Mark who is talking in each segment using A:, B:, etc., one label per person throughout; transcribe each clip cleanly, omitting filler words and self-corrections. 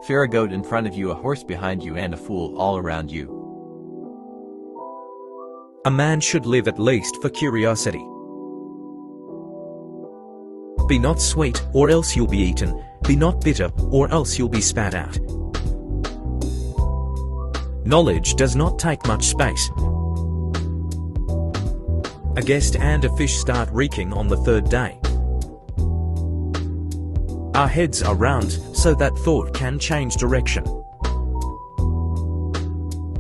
A: Fear a goat in front of you, a horse behind you, and a fool all around you.
B: A man should live at least for curiosity. Be not sweet, or else you'll be eaten. Be not bitter, or else you'll be spat out. Knowledge does not take much space. A guest and a fish start reeking on the third day. Our heads are round, so that thought can change direction.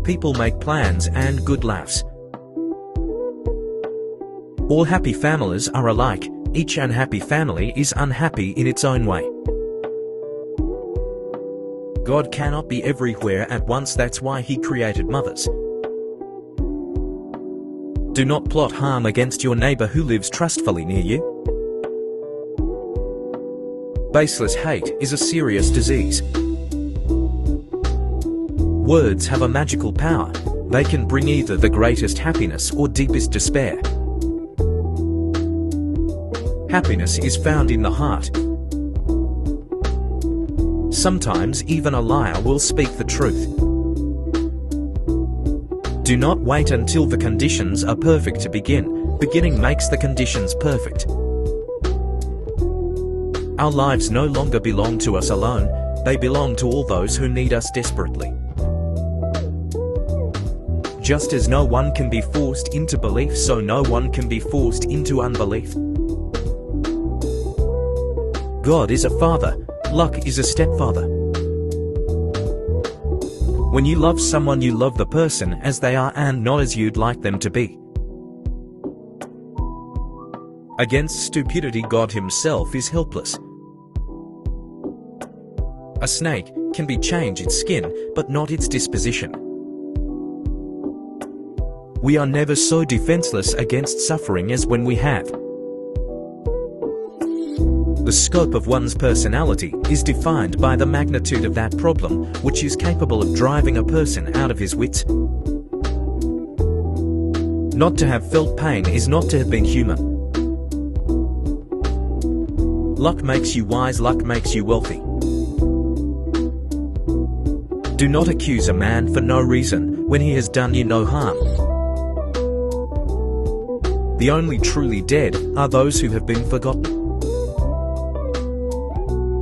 B: People make plans and good laughs. All happy families are alike. Each unhappy family is unhappy in its own way. God cannot be everywhere at once, that's why He created mothers. Do not plot harm against your neighbor who lives trustfully near you. Baseless hate is a serious disease. Words have a magical power. They can bring either the greatest happiness or deepest despair. Happiness is found in the heart. Sometimes even a liar will speak the truth. Do not wait until the conditions are perfect to begin. Beginning makes the conditions perfect. Our lives no longer belong to us alone. They belong to all those who need us desperately. Just as no one can be forced into belief, so no one can be forced into unbelief. God is a father. Luck is a stepfather. When you love someone, you love the person as they are and not as you'd like them to be. Against stupidity, God Himself is helpless. A snake can be changed its skin, but not its disposition. We are never so defenseless against suffering as when we have. The scope of one's personality is defined by the magnitude of that problem, which is capable of driving a person out of his wits. Not to have felt pain is not to have been human. Luck makes you wise, luck makes you wealthy. Do not accuse a man for no reason when he has done you no harm. The only truly dead are those who have been forgotten.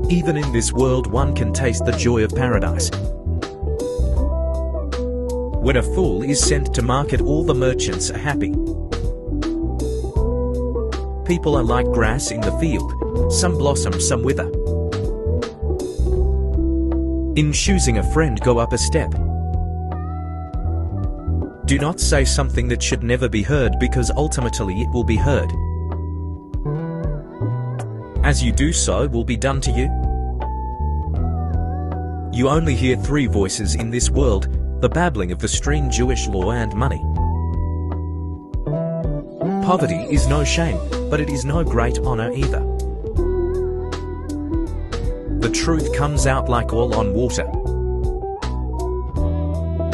B: Even in this world one can taste the joy of paradise. When a fool is sent to market, all the merchants are happy. People are like grass in the field. Some blossom, some wither. In choosing a friend, go up a step. Do not say something that should never be heard, because ultimately it will be heard. As you do so will be done to you. You only hear three voices in this world, the babbling of the stream, Jewish law and money. Poverty is no shame, but it is no great honor either. The truth comes out like oil on water.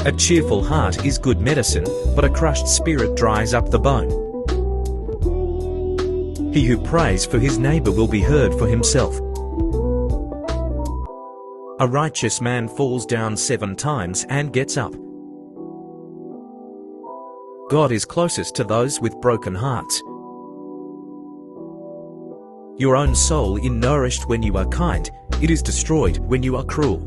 B: A cheerful heart is good medicine, but a crushed spirit dries up the bone. He who prays for his neighbor will be heard for himself. A righteous man falls down 7 times and gets up. God is closest to those with broken hearts. Your own soul is nourished when you are kind. It is destroyed when you are cruel.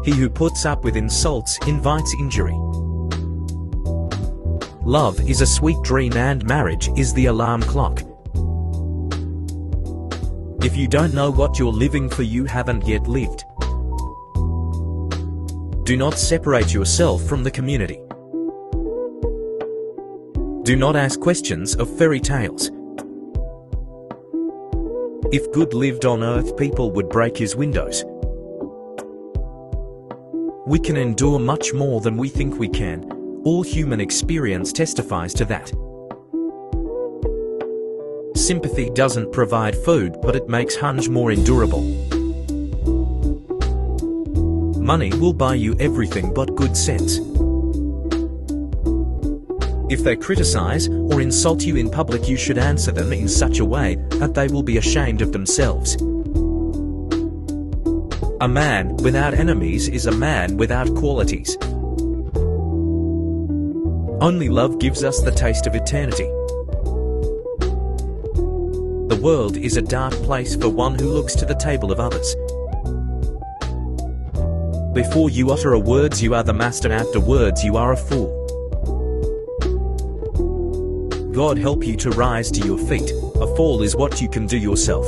B: He who puts up with insults invites injury. Love is a sweet dream and marriage is the alarm clock. If you don't know what you're living for, you haven't yet lived. Do not separate yourself from the community. Do not ask questions of fairy tales. If good lived on earth, people would break his windows. We can endure much more than we think we can. All human experience testifies to that. Sympathy doesn't provide food, but it makes hunger more endurable. Money will buy you everything but good sense. If they criticize or insult you in public, you should answer them in such a way that they will be ashamed of themselves. A man without enemies is a man without qualities. Only love gives us the taste of eternity. The world is a dark place for one who looks to the table of others. Before you utter a words, you are the master. After words, you are a fool. God help you to rise to your feet. A fall is what you can do yourself.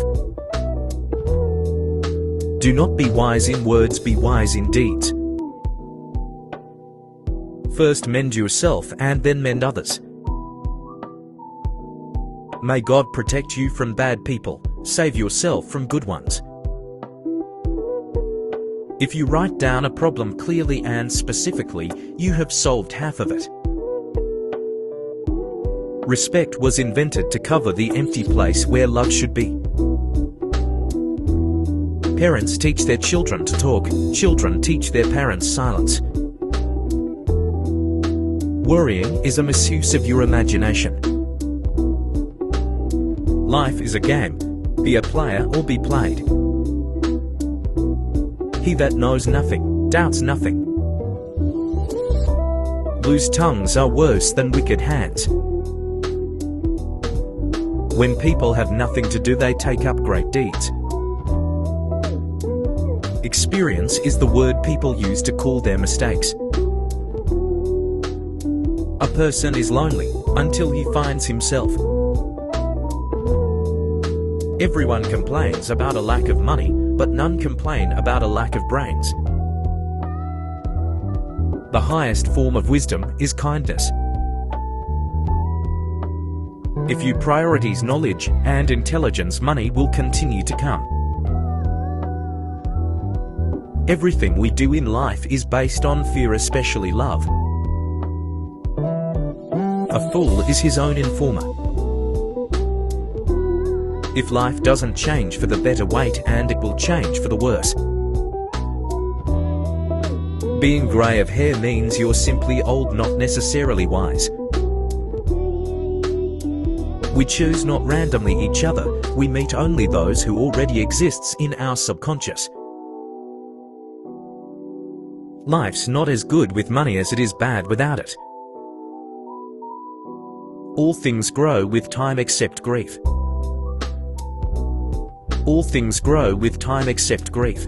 B: Do not be wise in words, be wise in deeds. First mend yourself and then mend others. May God protect you from bad people, save yourself from good ones. If you write down a problem clearly and specifically, you have solved half of it. Respect was invented to cover the empty place where love should be. Parents teach their children to talk, children teach their parents silence. Worrying is a misuse of your imagination. Life is a game. Be a player or be played. He that knows nothing, doubts nothing. Loose tongues are worse than wicked hands. When people have nothing to do, they take up great deeds. Experience is the word people use to call their mistakes. A person is lonely until he finds himself. Everyone complains about a lack of money, but none complain about a lack of brains. The highest form of wisdom is kindness. If you prioritize knowledge and intelligence, money will continue to come. Everything we do in life is based on fear, especially love. A fool is his own informer. If life doesn't change for the better, wait and it will change for the worse. Being grey of hair means you're simply old, not necessarily wise. We choose not randomly each other, we meet only those who already exists in our subconscious. Life's not as good with money as it is bad without it. All things grow with time except grief. All things grow with time except grief.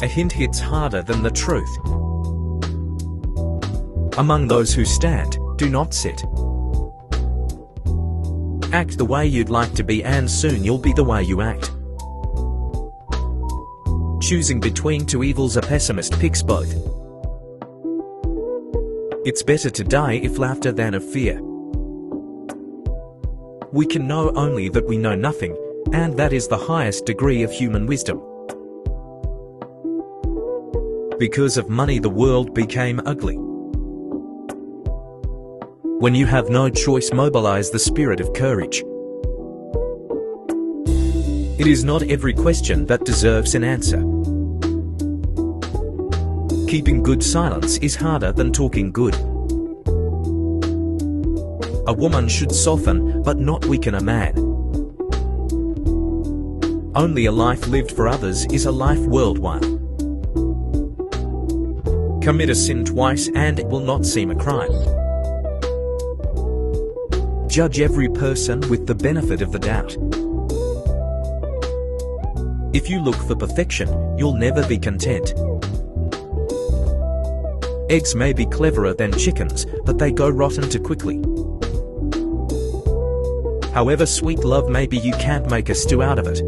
B: A hint hits harder than the truth. Among those who stand, do not sit. Act the way you'd like to be and soon you'll be the way you act. Choosing between two evils, a pessimist picks both. It's better to die of laughter than of fear. We can know only that we know nothing, and that is the highest degree of human wisdom. Because of money, the world became ugly. When you have no choice, mobilize the spirit of courage. It is not every question that deserves an answer. Keeping good silence is harder than talking good. A woman should soften, but not weaken a man. Only a life lived for others is a life worthwhile. Commit a sin twice and it will not seem a crime. Judge every person with the benefit of the doubt. If you look for perfection, you'll never be content. Eggs may be cleverer than chickens, but they go rotten too quickly. However sweet love may be, you can't make a stew out of it.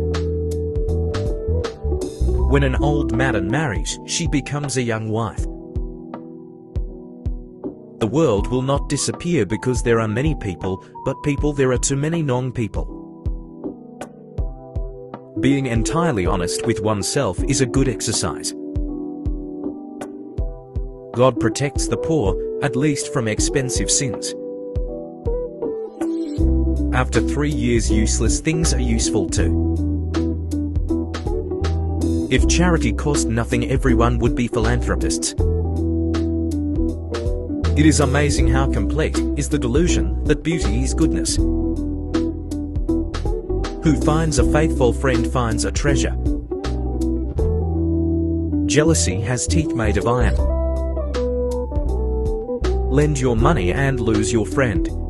B: When an old maiden marries, she becomes a young wife. The world will not disappear because there are many people, but people there are too many non-people. Being entirely honest with oneself is a good exercise. God protects the poor, at least from expensive sins. After 3 years, useless things are useful too. If charity cost nothing, everyone would be philanthropists. It is amazing how complete is the delusion that beauty is goodness. Who finds a faithful friend finds a treasure. Jealousy has teeth made of iron. Lend your money and lose your friend.